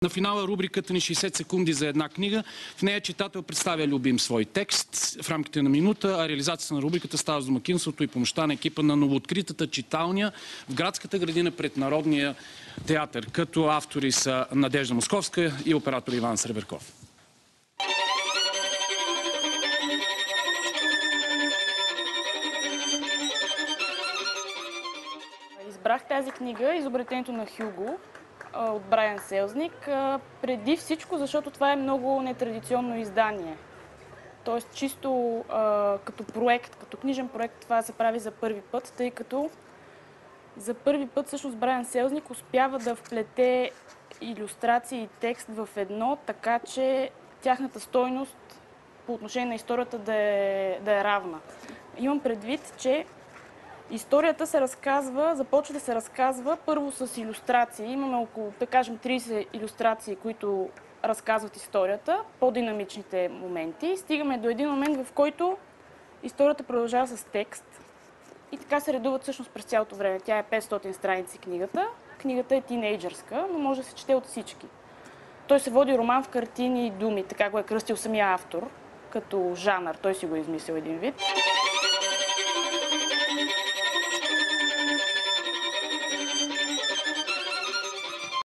На финала рубриката ни 60 секунди за една книга. В нея читател представя любим свой текст в рамките на минута, а реализацията на рубриката става с домакинството и помощта на екипа на новооткритата читалня в градската градина пред Народния театър, като автори са Надежда Московска и оператор Иван Сребърков. Избрах тази книга "Изобретението на Хюго" от Брайан Селзник, преди всичко, защото това е много нетрадиционно издание. Тоест, чисто като проект, като книжен проект, това се прави за първи път, тъй като за първи път всъщност Брайан Селзник успява да вплете илюстрации и текст в едно, така че тяхната стойност по отношение на историята да е равна. Имам предвид, че историята се разказва, започва да се разказва първо с илюстрации. Имаме около, да кажем, 30 илюстрации, които разказват историята, по-динамичните моменти. Стигаме до един момент, в който историята продължава с текст и така се редуват всъщност през цялото време. Тя е 500 страници книгата. Книгата е тинейджърска, но може да се чете от всички. Той се води роман в картини и думи, така го е кръстил самия автор, като жанър. Той си го е измислил един вид.